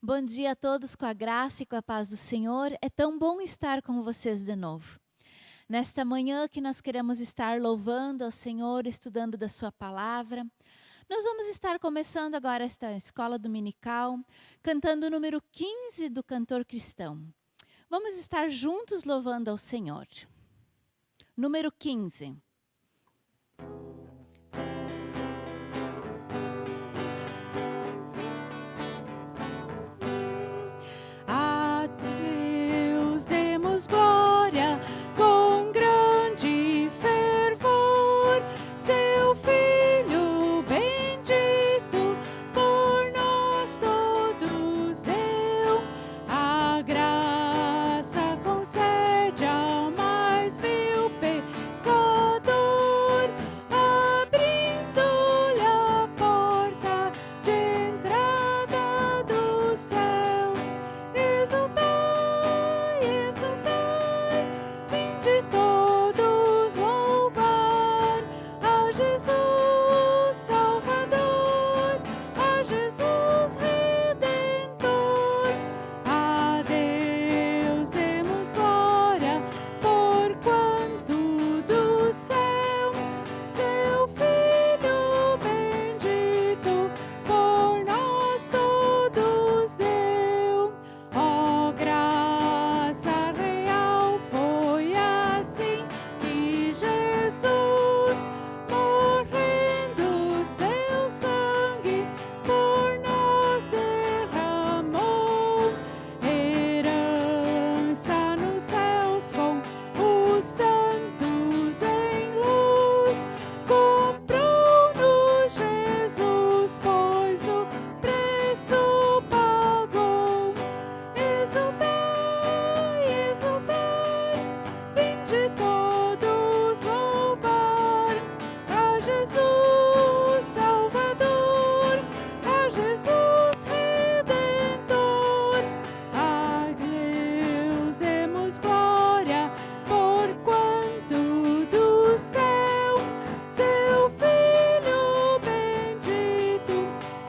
Bom dia a todos com a graça e com a paz do Senhor. É tão bom estar com vocês de novo. Nesta manhã que nós queremos estar louvando ao Senhor, estudando da sua palavra. Nós vamos estar começando agora esta escola dominical, cantando o número 15 do cantor cristão. Vamos estar juntos louvando ao Senhor. Número 15. A Deus demos glória com grande fervor, seu Filho bendito por nós todos deu. A graça concede ao mais vil pecador, abrindo-lhe a porta de entrada do céu. Exultai, exultai, vinde todos louvar a Jesus Salvador, a Jesus Redentor. A Deus demos glória, porquanto do céu seu Filho bendito por nós todos deu. Ó graça real, foi assim que Jesus, morrendo, seu sangue por nós derramou. Herança nos céus com os santos em luz, comprou-nos Jesus, pois o preço pagou. Exultai, exultai, vinde todos louvar a Jesus Salvador, a Jesus Redentor. A Deus demos glória, porquanto do céu seu Filho bendito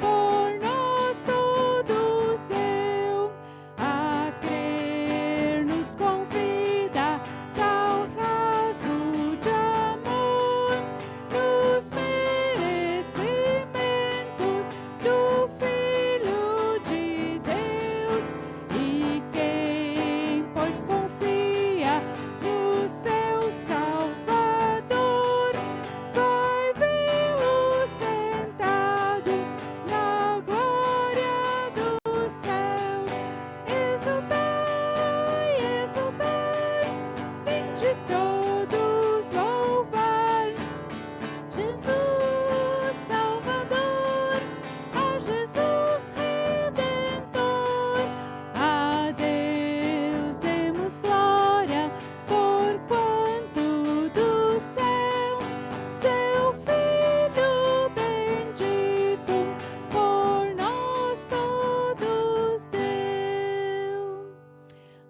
por nós todos deu. A crer nos convida tal rasgo de amor nos merecimentos do Filho de Deus. E quem, pois, confia no seu Salvador, vai vê-lo sentado na glória do céu. Exultai, exultai, vinde todos louvar Jesus Salvador, a Jesus Redentor. A Deus demos glória, porquanto do céu seu Filho bendito por nós todos deu.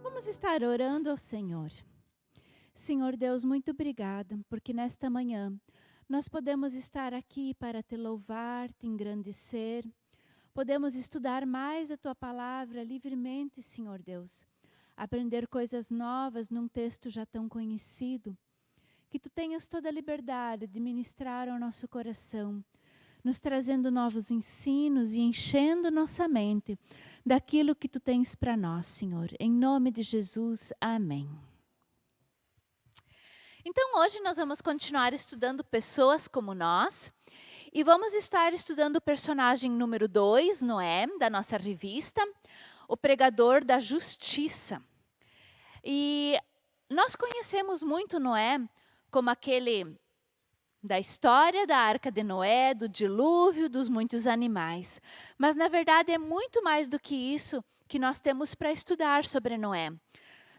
Vamos estar orando ao Senhor. Senhor Deus, muito obrigada, porque nesta manhã nós podemos estar aqui para te louvar, te engrandecer. Podemos estudar mais a tua palavra livremente, Senhor Deus. Aprender coisas novas num texto já tão conhecido. Que tu tenhas toda a liberdade de ministrar ao nosso coração, nos trazendo novos ensinos e enchendo nossa mente daquilo que tu tens para nós, Senhor. Em nome de Jesus, amém. Então, hoje nós vamos continuar estudando pessoas como nós. E vamos estar estudando o personagem número 2, Noé, da nossa revista, o pregador da justiça. E nós conhecemos muito Noé como aquele da história da Arca de Noé, do dilúvio, dos muitos animais. Mas, na verdade, é muito mais do que isso que nós temos para estudar sobre Noé.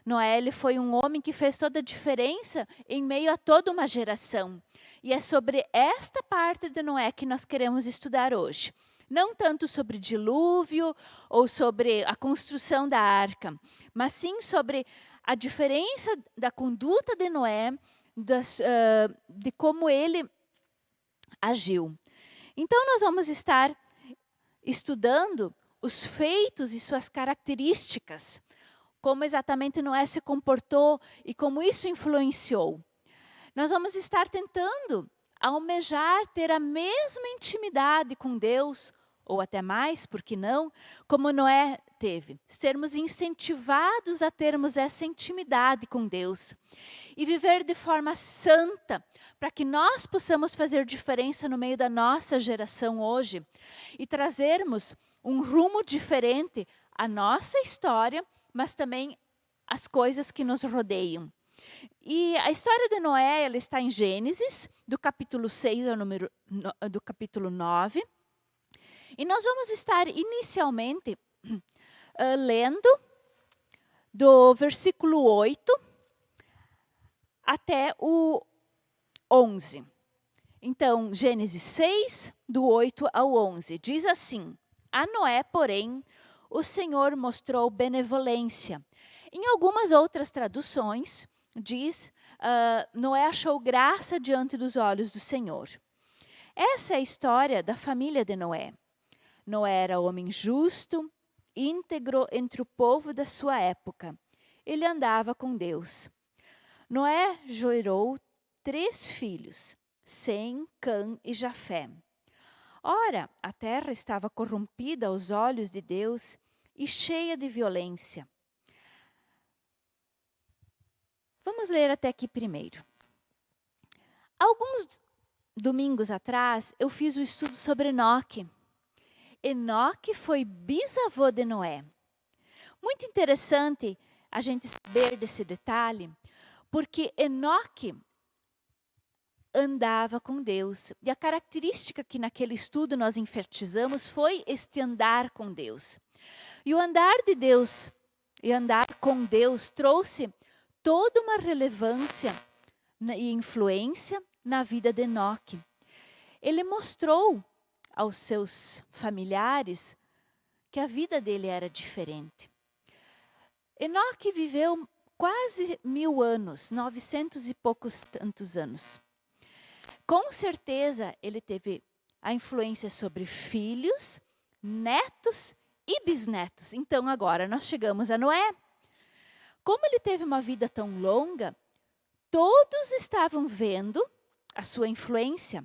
Noé, ele foi um homem que fez toda a diferença em meio a toda uma geração. E é sobre esta parte de Noé que nós queremos estudar hoje. Não tanto sobre dilúvio ou sobre a construção da arca, mas sim sobre a diferença da conduta de Noé, de como ele agiu. Então, nós vamos estar estudando os feitos e suas características, como exatamente Noé se comportou e como isso influenciou. Nós vamos estar tentando almejar ter a mesma intimidade com Deus, ou até mais, por que não, como Noé teve. Sermos incentivados a termos essa intimidade com Deus e viver de forma santa, para que nós possamos fazer diferença no meio da nossa geração hoje e trazermos um rumo diferente à nossa história, mas também às coisas que nos rodeiam. E a história de Noé, ela está em Gênesis, do capítulo 6 do capítulo 9. E nós vamos estar inicialmente lendo do versículo 8 até o 11. Então, Gênesis 6, do 8 ao 11, diz assim: A Noé, porém, o Senhor mostrou benevolência. Em algumas outras traduções, diz, Noé achou graça diante dos olhos do Senhor. Essa é a história da família de Noé. Noé era homem justo, íntegro entre o povo da sua época. Ele andava com Deus. Noé gerou 3 filhos, Sem, Cã e Jafé. Ora, a terra estava corrompida aos olhos de Deus e cheia de violência. Vamos ler até aqui primeiro. Alguns domingos atrás, eu fiz um estudo sobre Enoque. Enoque foi bisavô de Noé. Muito interessante a gente saber desse detalhe, porque Enoque andava com Deus. E a característica que naquele estudo nós enfatizamos foi este andar com Deus. E o andar de Deus e andar com Deus trouxe toda uma relevância e influência na vida de Enoque. Ele mostrou aos seus familiares que a vida dele era diferente. Enoque viveu quase 1000 anos, 900 e poucos tantos anos. Com certeza, ele teve a influência sobre filhos, netos e bisnetos. Então, agora nós chegamos a Noé. Como ele teve uma vida tão longa, todos estavam vendo a sua influência.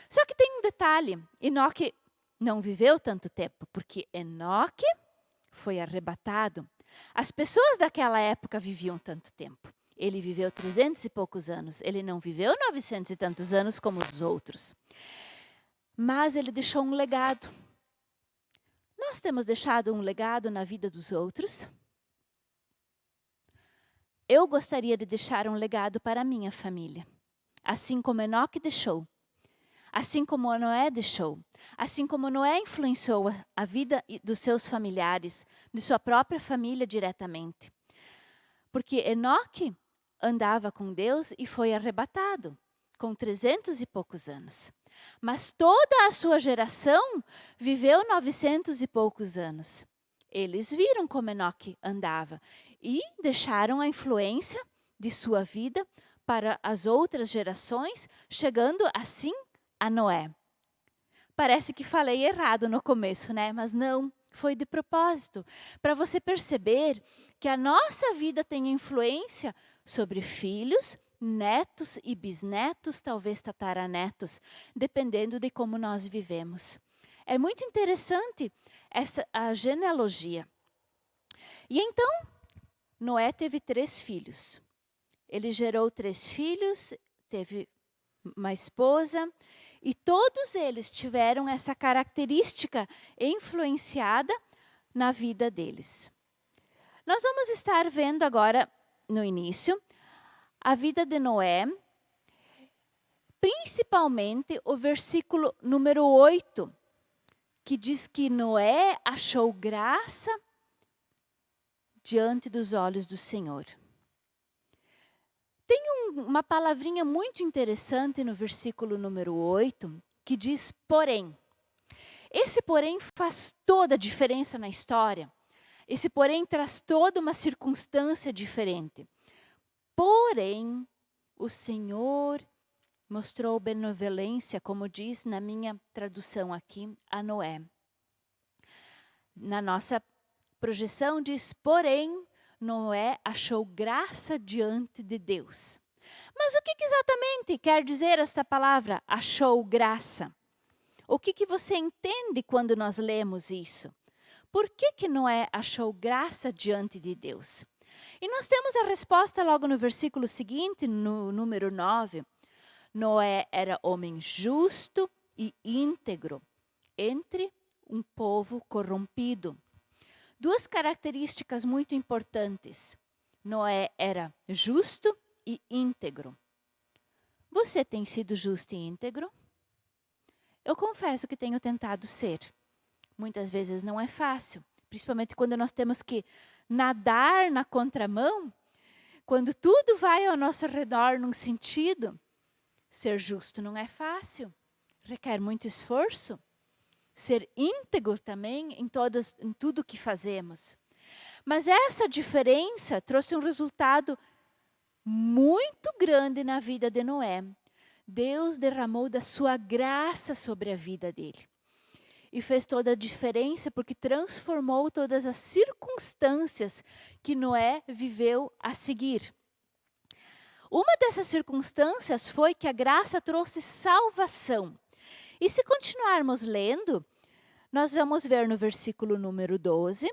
Só que tem um detalhe, Enoque não viveu tanto tempo, porque Enoque foi arrebatado. As pessoas daquela época viviam tanto tempo. Ele viveu 300 e poucos anos. Ele não viveu 900 e tantos anos como os outros. Mas ele deixou um legado. Nós temos deixado um legado na vida dos outros. Eu gostaria de deixar um legado para a minha família. Assim como Enoque deixou. Assim como Noé deixou. Assim como Noé influenciou a vida dos seus familiares, de sua própria família diretamente. Porque Enoque andava com Deus e foi arrebatado com 300 e poucos anos. Mas toda a sua geração viveu 900 e poucos anos. Eles viram como Enoque andava e deixaram a influência de sua vida para as outras gerações, chegando assim a Noé. Parece que falei errado no começo, né? Mas não, foi de propósito. Para você perceber que a nossa vida tem influência sobre filhos, netos e bisnetos, talvez tataranetos, dependendo de como nós vivemos. É muito interessante a genealogia. E então, Noé teve 3 filhos. Ele gerou 3 filhos, teve uma esposa, e todos eles tiveram essa característica influenciada na vida deles. Nós vamos estar vendo agora, no início, a vida de Noé, principalmente o versículo número 8, que diz que Noé achou graça diante dos olhos do Senhor. Tem uma palavrinha muito interessante no versículo número 8, que diz porém. Esse porém faz toda a diferença na história. Esse porém traz toda uma circunstância diferente. Porém, o Senhor mostrou benevolência, como diz na minha tradução aqui, a Noé. na nossa projeção diz, porém, Noé achou graça diante de Deus. Mas o que exatamente quer dizer esta palavra, achou graça? O que você entende quando nós lemos isso? Por que Noé achou graça diante de Deus? E nós temos a resposta logo no versículo seguinte, no número 9. Noé era homem justo e íntegro, entre um povo corrompido. Duas características muito importantes. Noé era justo e íntegro. Você tem sido justo e íntegro? Eu confesso que tenho tentado ser. Muitas vezes não é fácil, principalmente quando nós temos que nadar na contramão, quando tudo vai ao nosso redor num sentido. Ser justo não é fácil, requer muito esforço. Ser íntegro também em tudo que fazemos. Mas essa diferença trouxe um resultado muito grande na vida de Noé. Deus derramou da sua graça sobre a vida dele. E fez toda a diferença porque transformou todas as circunstâncias que Noé viveu a seguir. Uma dessas circunstâncias foi que a graça trouxe salvação. E se continuarmos lendo, nós vamos ver no versículo número 12,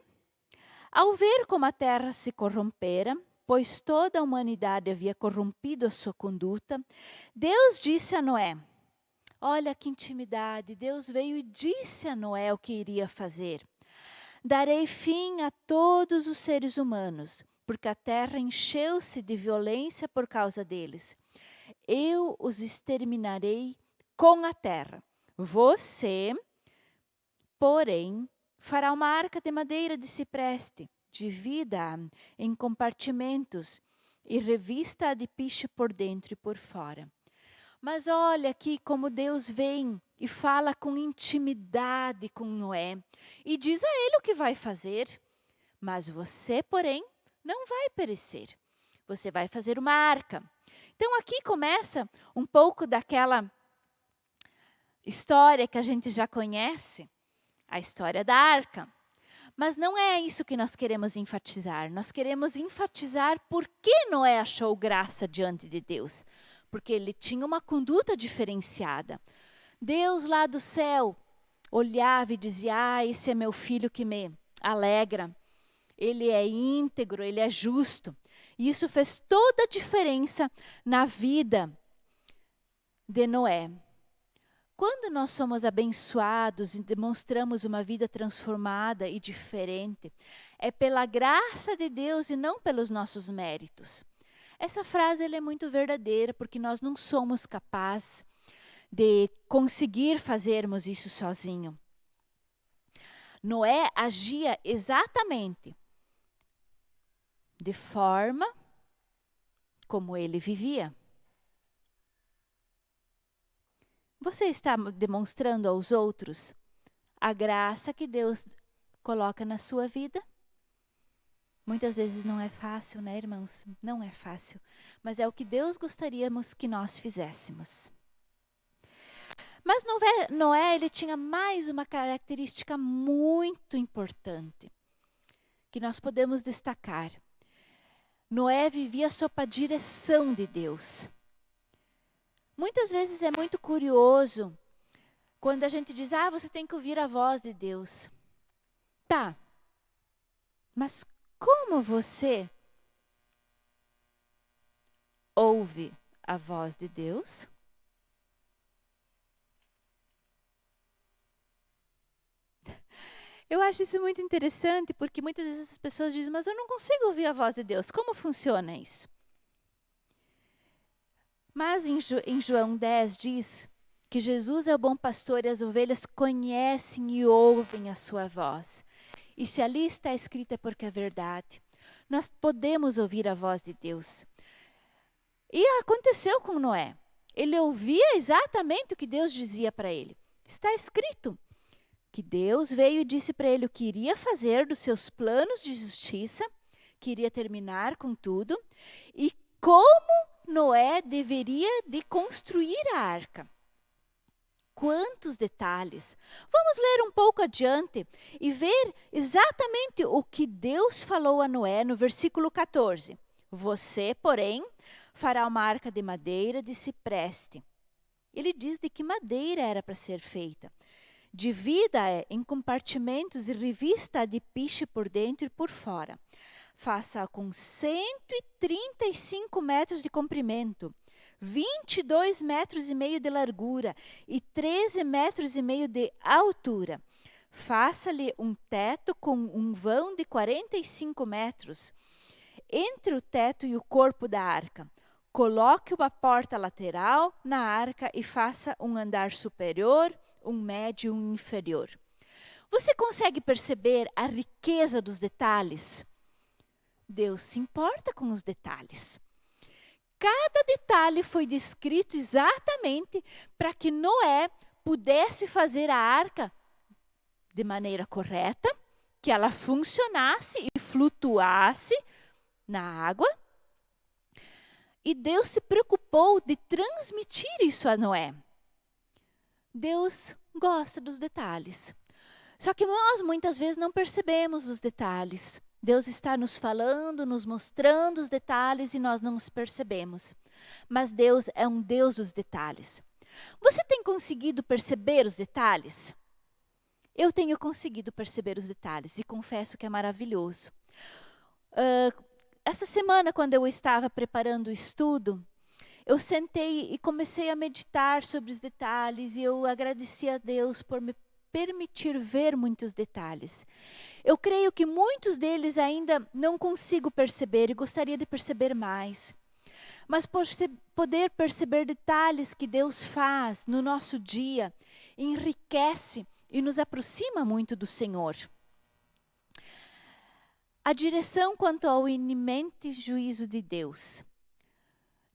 ao ver como a terra se corrompera, pois toda a humanidade havia corrompido a sua conduta, Deus disse a Noé, olha que intimidade, Deus veio e disse a Noé o que iria fazer. Darei fim a todos os seres humanos, porque a terra encheu-se de violência por causa deles. Eu os exterminarei com a terra. Você, porém, fará uma arca de madeira de cipreste, divida-a em compartimentos e revista-a de piche por dentro e por fora. Mas olha aqui como Deus vem e fala com intimidade com Noé e diz a ele o que vai fazer. Mas você, porém, não vai perecer. Você vai fazer uma arca. Então aqui começa um pouco daquela história que a gente já conhece, a história da arca. Mas não é isso que nós queremos enfatizar. Nós queremos enfatizar por que Noé achou graça diante de Deus. Porque ele tinha uma conduta diferenciada. Deus lá do céu olhava e dizia, esse é meu filho que me alegra. Ele é íntegro, ele é justo. E isso fez toda a diferença na vida de Noé. Quando nós somos abençoados e demonstramos uma vida transformada e diferente, é pela graça de Deus e não pelos nossos méritos. Essa frase ela é muito verdadeira, porque nós não somos capazes de conseguir fazermos isso sozinho. Noé agia exatamente de forma como ele vivia. Você está demonstrando aos outros a graça que Deus coloca na sua vida? Muitas vezes não é fácil, né, irmãos? Não é fácil. Mas é o que Deus gostaríamos que nós fizéssemos. Mas Noé ele tinha mais uma característica muito importante, que nós podemos destacar. Noé vivia sob a direção de Deus. Muitas vezes é muito curioso quando a gente diz, você tem que ouvir a voz de Deus. Tá, mas como você ouve a voz de Deus? Eu acho isso muito interessante, porque muitas vezes as pessoas dizem, mas eu não consigo ouvir a voz de Deus. Como funciona isso? Mas em João 10 diz que Jesus é o bom pastor e as ovelhas conhecem e ouvem a sua voz. E se ali está escrito é porque é verdade. Nós podemos ouvir a voz de Deus. E aconteceu com Noé. Ele ouvia exatamente o que Deus dizia para ele. Está escrito que Deus veio e disse para ele o que iria fazer dos seus planos de justiça, que iria terminar com tudo, e como Noé deveria de construir a arca. quantos detalhes! Vamos ler um pouco adiante e ver exatamente o que Deus falou a Noé no versículo 14. Você, porém, fará uma arca de madeira de cipreste. Ele diz de que madeira era para ser feita. Divida-a em compartimentos e revista-a de piche por dentro e por fora. Faça-a com 135 metros de comprimento, 22 metros e meio de largura e 13 metros e meio de altura. Faça-lhe um teto com um vão de 45 metros entre o teto e o corpo da arca. Coloque uma porta lateral na arca e faça um andar superior, um médio e um inferior. Você consegue perceber a riqueza dos detalhes? Deus se importa com os detalhes. Cada detalhe foi descrito exatamente para que Noé pudesse fazer a arca de maneira correta, que ela funcionasse e flutuasse na água. E Deus se preocupou de transmitir isso a Noé. Deus gosta dos detalhes. Só que nós muitas vezes não percebemos os detalhes. Deus está nos falando, nos mostrando os detalhes e nós não os percebemos. Mas Deus é um Deus dos detalhes. Você tem conseguido perceber os detalhes? Eu tenho conseguido perceber os detalhes e confesso que é maravilhoso. Essa semana, quando eu estava preparando o estudo, eu sentei e comecei a meditar sobre os detalhes e eu agradeci a Deus por me permitir ver muitos detalhes. Eu creio que muitos deles ainda não consigo perceber e gostaria de perceber mais. Mas poder perceber detalhes que Deus faz no nosso dia enriquece e nos aproxima muito do Senhor. A direção quanto ao iminente juízo de Deus.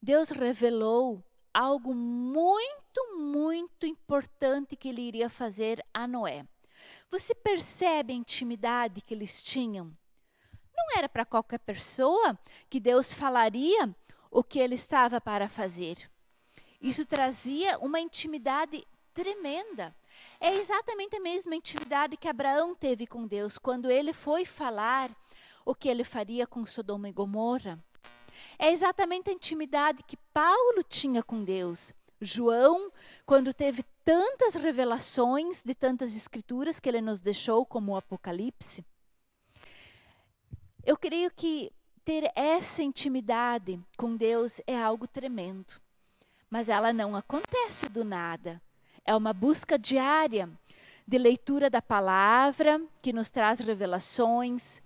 Deus revelou algo muito, muito importante que ele iria fazer a Noé. Você percebe a intimidade que eles tinham? Não era para qualquer pessoa que Deus falaria o que ele estava para fazer. Isso trazia uma intimidade tremenda. É exatamente a mesma intimidade que Abraão teve com Deus quando ele foi falar o que ele faria com Sodoma e Gomorra. É exatamente a intimidade que Paulo tinha com Deus. João, quando teve tantas revelações de tantas escrituras que ele nos deixou, como o Apocalipse. Eu creio que ter essa intimidade com Deus é algo tremendo. Mas ela não acontece do nada. É uma busca diária de leitura da palavra, que nos traz revelações,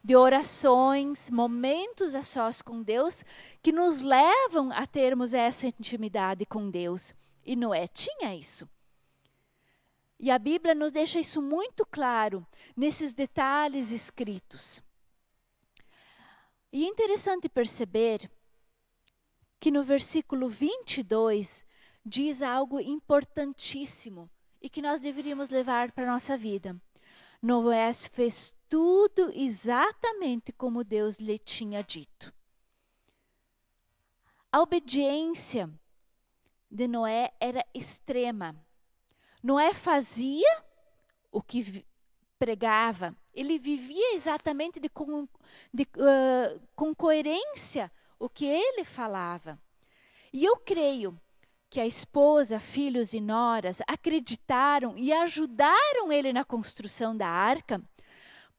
de orações, momentos a sós com Deus, que nos levam a termos essa intimidade com Deus. E Noé tinha isso. E a Bíblia nos deixa isso muito claro, nesses detalhes escritos. E é interessante perceber que no versículo 22 diz algo importantíssimo e que nós deveríamos levar para a nossa vida. Noé fez tudo exatamente como Deus lhe tinha dito. A obediência de Noé era extrema. Noé fazia o que pregava. Ele vivia exatamente com coerência o que ele falava. E eu creio que a esposa, filhos e noras acreditaram e ajudaram ele na construção da arca,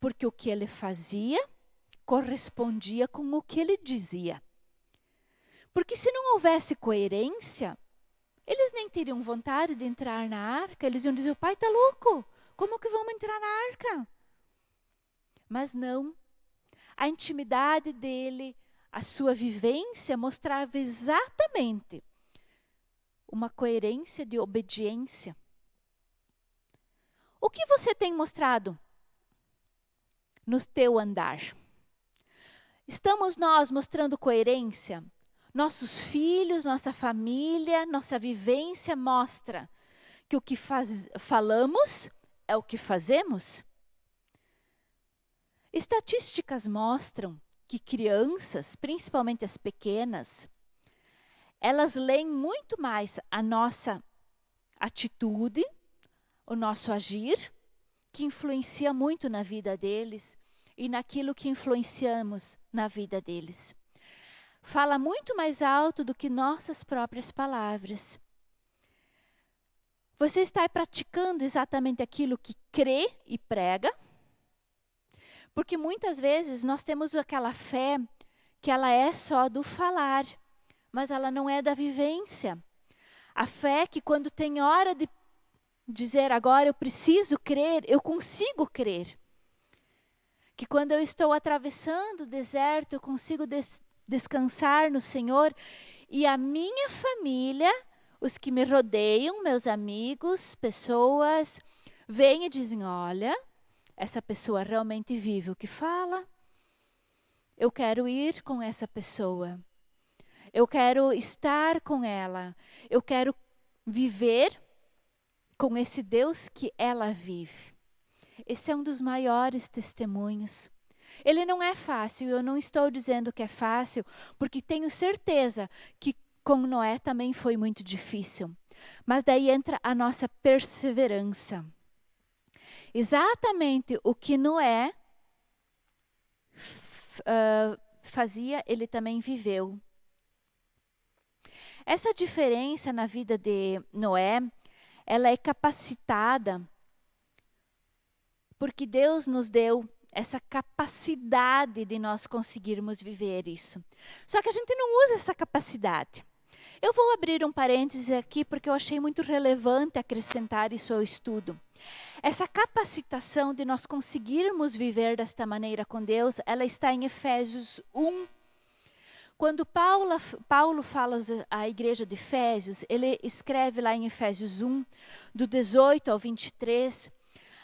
porque o que ele fazia correspondia com o que ele dizia. Porque se não houvesse coerência, eles nem teriam vontade de entrar na arca. Eles iam dizer, o pai está louco, como que vamos entrar na arca? Mas não. A intimidade dele, a sua vivência mostrava exatamente uma coerência de obediência. O que você tem mostrado no teu andar? Estamos nós mostrando coerência? Nossos filhos, nossa família, nossa vivência mostra que o que falamos é o que fazemos? Estatísticas mostram que crianças, principalmente as pequenas, elas leem muito mais atitude, o nosso agir, que influencia muito na vida deles e naquilo que influenciamos na vida deles. Fala muito mais alto do que nossas próprias palavras. Você está praticando exatamente aquilo que crê e prega? Porque muitas vezes nós temos aquela fé que ela é só do falar, mas ela não é da vivência. A fé que quando tem hora de dizer agora eu preciso crer, eu consigo crer. Que quando eu estou atravessando o deserto, eu consigo descansar no Senhor e a minha família, os que me rodeiam, meus amigos, pessoas, vêm e dizem, olha, essa pessoa realmente vive o que fala. Eu quero ir com essa pessoa. Eu quero estar com ela. Eu quero viver com esse Deus que ela vive. Esse é um dos maiores testemunhos. Ele não é fácil, eu não estou dizendo que é fácil, porque tenho certeza que com Noé também foi muito difícil. Mas daí entra a nossa perseverança. Exatamente o que Noé fazia, ele também viveu. Essa diferença na vida de Noé, ela é capacitada porque Deus nos deu essa capacidade de nós conseguirmos viver isso. Só que a gente não usa essa capacidade. Eu vou abrir um parêntese aqui porque eu achei muito relevante acrescentar isso ao estudo. Essa capacitação de nós conseguirmos viver desta maneira com Deus, ela está em Efésios 1. Quando Paulo fala à igreja de Efésios, ele escreve lá em Efésios 1, do 18 ao 23,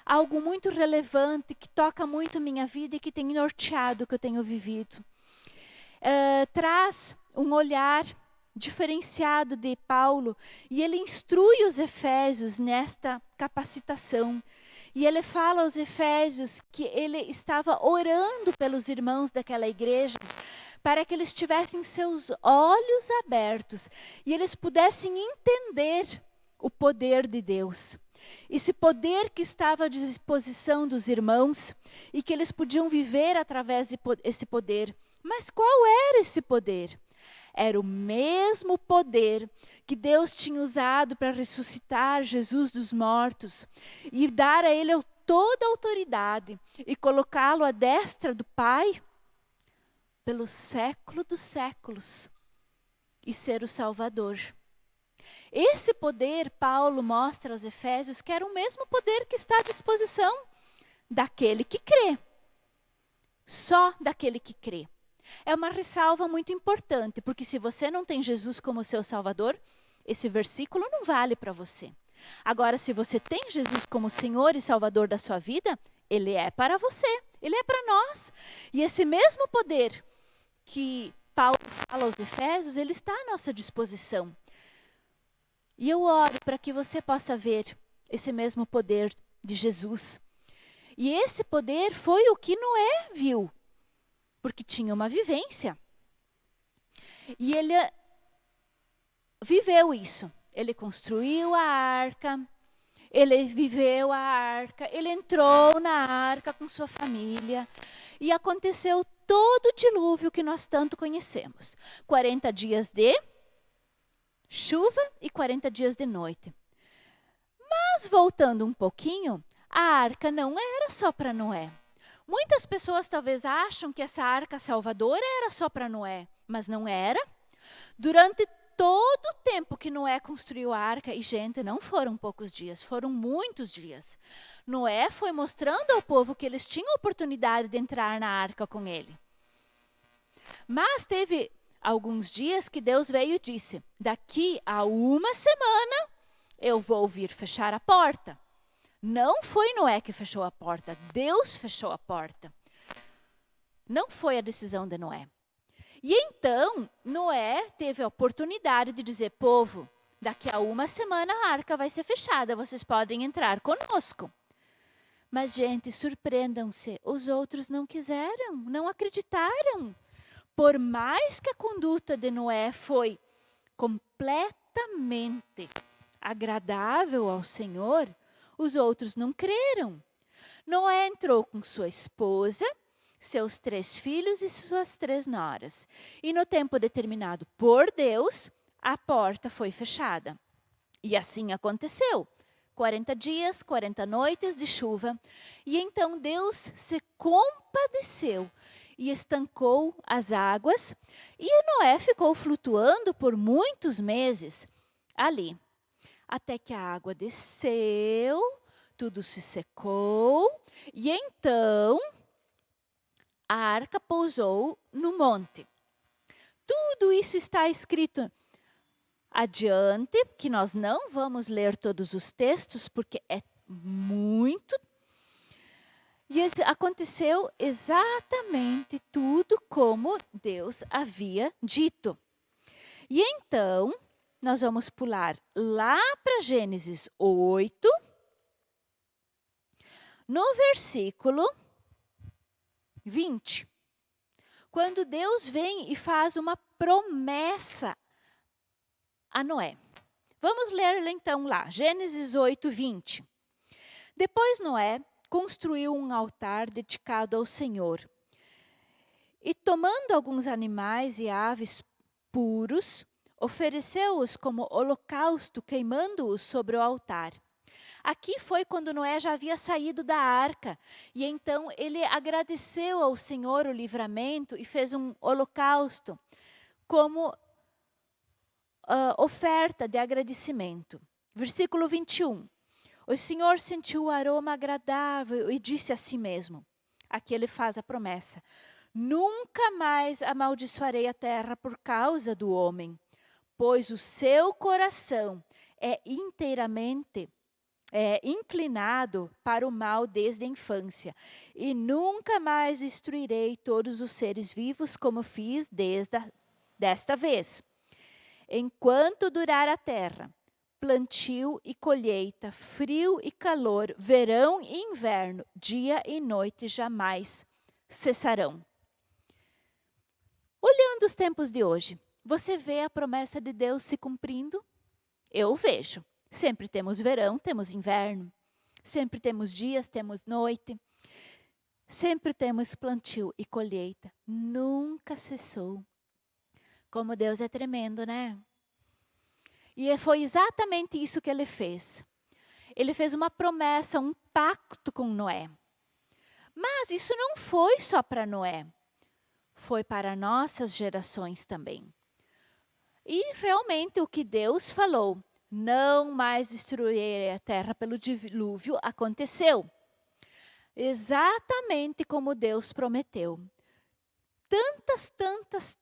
algo muito relevante, que toca muito minha vida e que tem norteado o que eu tenho vivido. Traz um olhar diferenciado de Paulo e ele instrui os efésios nesta capacitação. E ele fala aos efésios que ele estava orando pelos irmãos daquela igreja para que eles tivessem seus olhos abertos e eles pudessem entender o poder de Deus. Esse poder que estava à disposição dos irmãos e que eles podiam viver através desse poder. Mas qual era esse poder? Era o mesmo poder que Deus tinha usado para ressuscitar Jesus dos mortos e dar a ele toda a autoridade e colocá-lo à destra do Pai pelo século dos séculos e ser o Salvador. Esse poder, Paulo mostra aos Efésios que era o mesmo poder que está à disposição daquele que crê. Só daquele que crê. É uma ressalva muito importante, porque se você não tem Jesus como seu Salvador, esse versículo não vale para você. Agora, se você tem Jesus como Senhor e Salvador da sua vida, Ele é para você, Ele é para nós. E esse mesmo poder que Paulo fala aos Efésios, ele está à nossa disposição. E eu oro para que você possa ver esse mesmo poder de Jesus. E esse poder foi o que Noé viu, porque tinha uma vivência. E ele viveu isso. Ele construiu a arca, ele viveu a arca, ele entrou na arca com sua família. E aconteceu todo o dilúvio que nós tanto conhecemos. 40 dias de chuva e 40 dias de noite. Mas voltando um pouquinho, a arca não era só para Noé. Muitas pessoas talvez acham que essa arca salvadora era só para Noé, mas não era. Durante todo o tempo que Noé construiu a arca, e gente, não foram poucos dias, foram muitos dias. Noé foi mostrando ao povo que eles tinham oportunidade de entrar na arca com ele. Mas teve alguns dias que Deus veio e disse, daqui a uma semana eu vou vir fechar a porta. Não foi Noé que fechou a porta, Deus fechou a porta. Não foi a decisão de Noé. E então, Noé teve a oportunidade de dizer, povo, daqui a uma semana a arca vai ser fechada, vocês podem entrar conosco. Mas, gente, surpreendam-se, os outros não quiseram, não acreditaram. Por mais que a conduta de Noé foi completamente agradável ao Senhor, os outros não creram. Noé entrou com sua esposa, seus 3 filhos e suas 3 noras. E no tempo determinado por Deus, a porta foi fechada. E assim aconteceu. 40 dias, 40 noites de chuva. E então Deus se compadeceu e estancou as águas. E Noé ficou flutuando por muitos meses ali. Até que a água desceu, tudo se secou. E então a arca pousou no monte. Tudo isso está escrito adiante, que nós não vamos ler todos os textos, porque é muito. E aconteceu exatamente tudo como Deus havia dito. E então, nós vamos pular lá para Gênesis 8, no versículo 20. Quando Deus vem e faz uma promessa a Noé. Vamos ler então lá, Gênesis 8, 20. Depois Noé construiu um altar dedicado ao Senhor. E tomando alguns animais e aves puros, ofereceu-os como holocausto, queimando-os sobre o altar. Aqui foi quando Noé já havia saído da arca. E então ele agradeceu ao Senhor o livramento e fez um holocausto como oferta de agradecimento. Versículo 21. O Senhor sentiu o aroma agradável e disse a si mesmo. Aqui ele faz a promessa. Nunca mais amaldiçoarei a terra por causa do homem, pois o seu coração é inteiramente inclinado para o mal desde a infância. E nunca mais destruirei todos os seres vivos como fiz desta vez. Enquanto durar a terra, plantio e colheita, frio e calor, verão e inverno, dia e noite jamais cessarão. Olhando os tempos de hoje, você vê a promessa de Deus se cumprindo? Eu vejo. Sempre temos verão, temos inverno. Sempre temos dias, temos noite. Sempre temos plantio e colheita. Nunca cessou. Como Deus é tremendo, né? E foi exatamente isso que ele fez. Ele fez uma promessa, um pacto com Noé. Mas isso não foi só para Noé. Foi para nossas gerações também. E realmente o que Deus falou, não mais destruir a terra pelo dilúvio, aconteceu. Exatamente como Deus prometeu.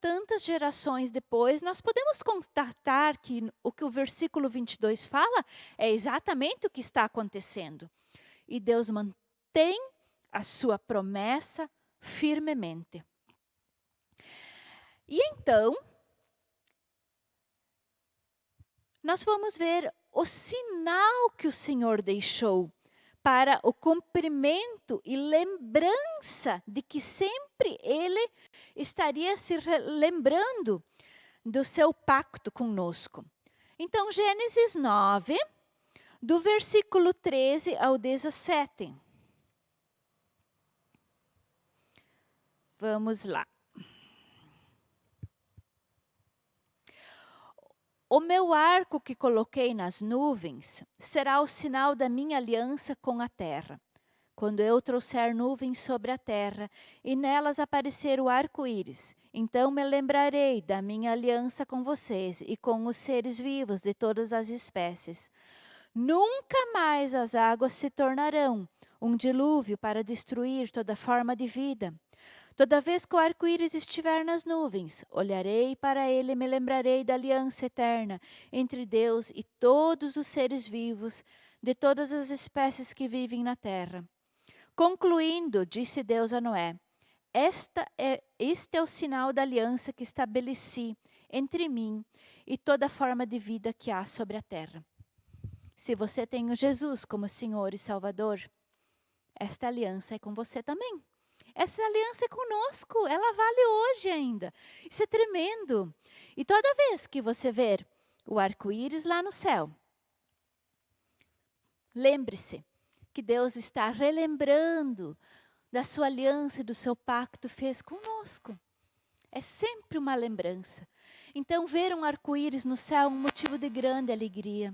Tantas gerações depois, nós podemos constatar que o que o versículo 22 fala é exatamente o que está acontecendo. E Deus mantém a sua promessa firmemente. E então, nós vamos ver o sinal que o Senhor deixou para o cumprimento e lembrança de que sempre Ele estaria se lembrando do seu pacto conosco. Então, Gênesis 9, do versículo 13 ao 17. Vamos lá. O meu arco que coloquei nas nuvens será o sinal da minha aliança com a terra. Quando eu trouxer nuvens sobre a terra e nelas aparecer o arco-íris, então me lembrarei da minha aliança com vocês e com os seres vivos de todas as espécies. Nunca mais as águas se tornarão um dilúvio para destruir toda forma de vida. Toda vez que o arco-íris estiver nas nuvens, olharei para ele e me lembrarei da aliança eterna entre Deus e todos os seres vivos de todas as espécies que vivem na terra. Concluindo, disse Deus a Noé, este é o sinal da aliança que estabeleci entre mim e toda forma de vida que há sobre a terra. Se você tem o Jesus como Senhor e Salvador, esta aliança é com você também. Essa aliança é conosco, ela vale hoje ainda. Isso é tremendo. E toda vez que você ver o arco-íris lá no céu, lembre-se que Deus está relembrando da sua aliança e do seu pacto fez conosco. É sempre uma lembrança. Então, ver um arco-íris no céu é um motivo de grande alegria.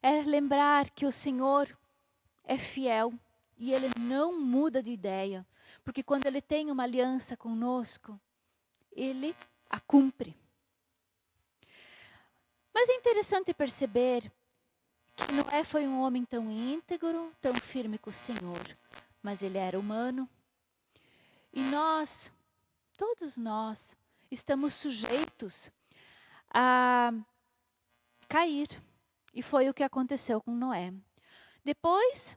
É lembrar que o Senhor é fiel e Ele não muda de ideia. Porque quando Ele tem uma aliança conosco, Ele a cumpre. Mas é interessante perceber que Noé foi um homem tão íntegro, tão firme com o Senhor. Mas ele era humano. E nós, todos nós, estamos sujeitos a cair. E foi o que aconteceu com Noé. Depois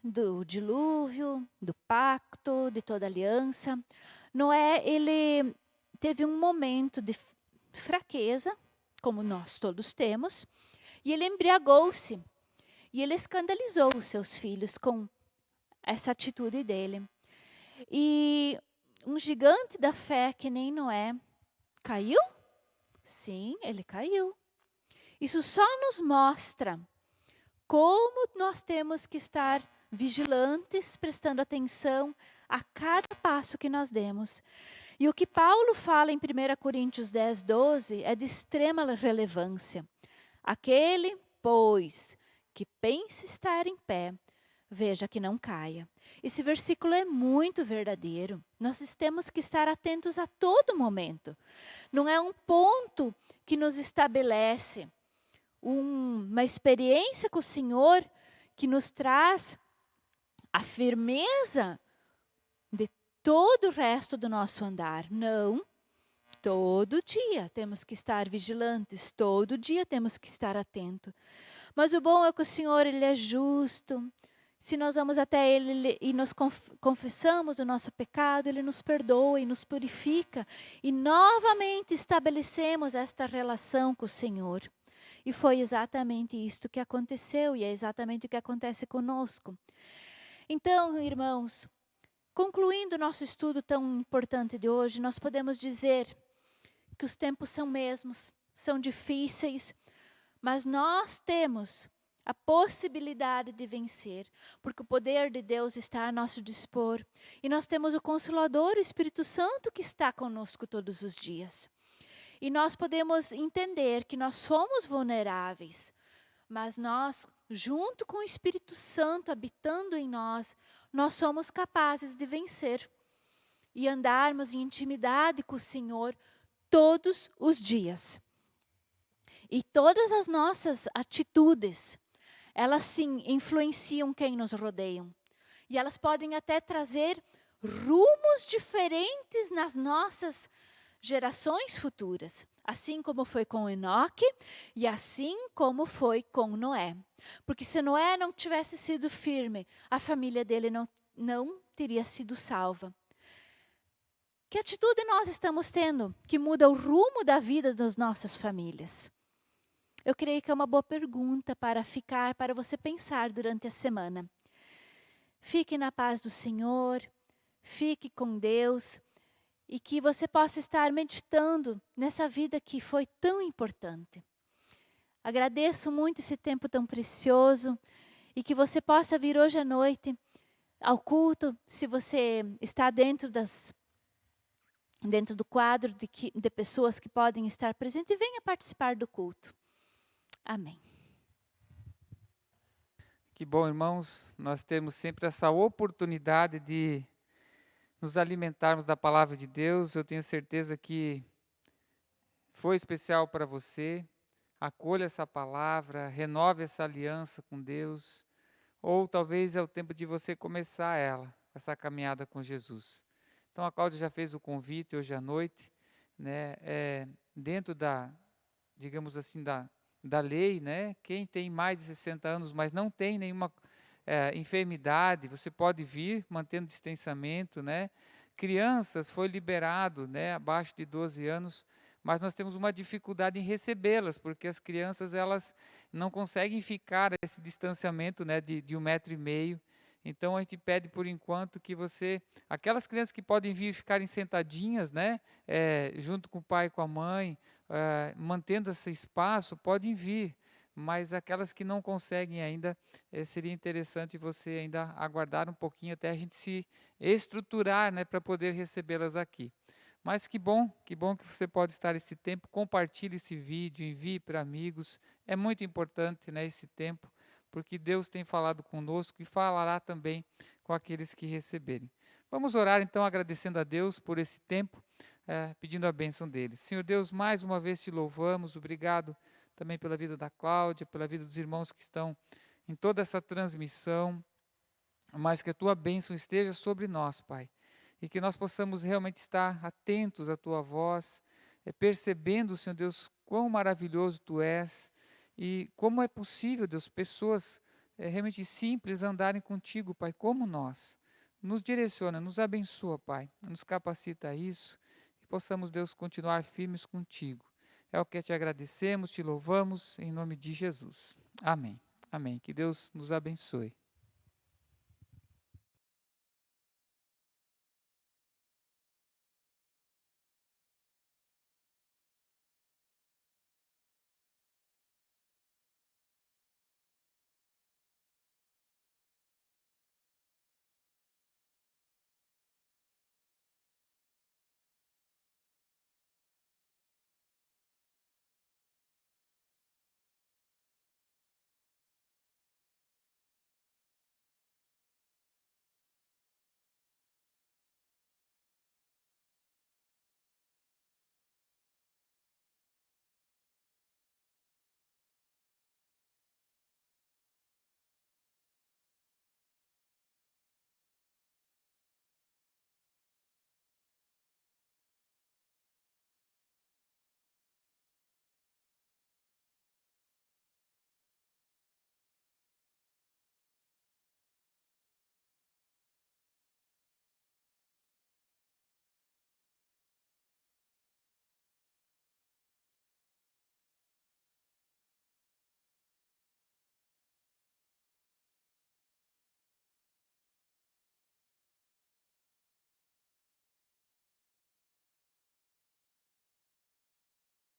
do dilúvio, do pacto, de toda aliança, Noé, ele teve um momento de fraqueza, como nós todos temos, e ele embriagou-se. E ele escandalizou os seus filhos com essa atitude dele. E um gigante da fé que nem Noé caiu? Sim, ele caiu. Isso só nos mostra como nós temos que estar vigilantes, prestando atenção a cada passo que nós demos. E o que Paulo fala em 1 Coríntios 10, 12 é de extrema relevância. Aquele, pois, que pensa estar em pé, veja que não caia. Esse versículo é muito verdadeiro. Nós temos que estar atentos a todo momento. Não é um ponto que nos estabelece uma experiência com o Senhor que nos traz a firmeza de todo o resto do nosso andar. Não. Todo dia temos que estar vigilantes, todo dia temos que estar atentos. Mas o bom é que o Senhor, Ele é justo. Se nós vamos até Ele e nos confessamos o nosso pecado, Ele nos perdoa e nos purifica. E novamente estabelecemos esta relação com o Senhor. E foi exatamente isto que aconteceu e é exatamente o que acontece conosco. Então, irmãos, concluindo o nosso estudo tão importante de hoje, nós podemos dizer que os tempos são mesmos, são difíceis, mas nós temos a possibilidade de vencer, porque o poder de Deus está a nosso dispor. E nós temos o Consolador, o Espírito Santo, que está conosco todos os dias. E nós podemos entender que nós somos vulneráveis, mas nós, junto com o Espírito Santo habitando em nós, nós somos capazes de vencer e andarmos em intimidade com o Senhor todos os dias. E todas as nossas atitudes, elas sim influenciam quem nos rodeiam. E elas podem até trazer rumos diferentes nas nossas gerações futuras. Assim como foi com Enoque e assim como foi com Noé. Porque se Noé não tivesse sido firme, a família dele não teria sido salva. Que atitude nós estamos tendo que muda o rumo da vida das nossas famílias? Eu creio que é uma boa pergunta para você pensar durante a semana. Fique na paz do Senhor, fique com Deus e que você possa estar meditando nessa vida que foi tão importante. Agradeço muito esse tempo tão precioso e que você possa vir hoje à noite ao culto, se você está dentro do quadro de pessoas que podem estar presentes, e venha participar do culto. Amém. Que bom, irmãos, nós temos sempre essa oportunidade de nos alimentarmos da palavra de Deus. Eu tenho certeza que foi especial para você. Acolha essa palavra, renove essa aliança com Deus, ou talvez é o tempo de você começar essa caminhada com Jesus. Então a Cláudia já fez o convite hoje à noite, né? Dentro digamos assim, da lei, né? Quem tem mais de 60 anos, mas não tem nenhuma enfermidade, você pode vir mantendo distanciamento, né? Crianças foi liberado, né? Abaixo de 12 anos, mas nós temos uma dificuldade em recebê-las, porque as crianças elas não conseguem ficar esse distanciamento, né? De 1,5 metro. Então a gente pede por enquanto que aquelas crianças que podem vir ficarem sentadinhas, né? Junto com o pai e com a mãe, mantendo esse espaço, podem vir. mas aquelas que não conseguem ainda, seria interessante você ainda aguardar um pouquinho até a gente se estruturar, né, para poder recebê-las aqui. Mas que bom que você pode estar esse tempo, compartilhe esse vídeo, envie para amigos, é muito importante, né, esse tempo, porque Deus tem falado conosco e falará também com aqueles que receberem. Vamos orar então agradecendo a Deus por esse tempo, pedindo a bênção dele. Senhor Deus, mais uma vez te louvamos, obrigado também pela vida da Cláudia, pela vida dos irmãos que estão em toda essa transmissão, mas que a tua bênção esteja sobre nós, Pai, e que nós possamos realmente estar atentos à tua voz, percebendo, Senhor Deus, quão maravilhoso tu és e como é possível, Deus, pessoas realmente simples andarem contigo, Pai, como nós. Nos direciona, nos abençoa, Pai, nos capacita a isso, que possamos, Deus, continuar firmes contigo. É o que te agradecemos, te louvamos, em nome de Jesus. Amém. Amém. Que Deus nos abençoe.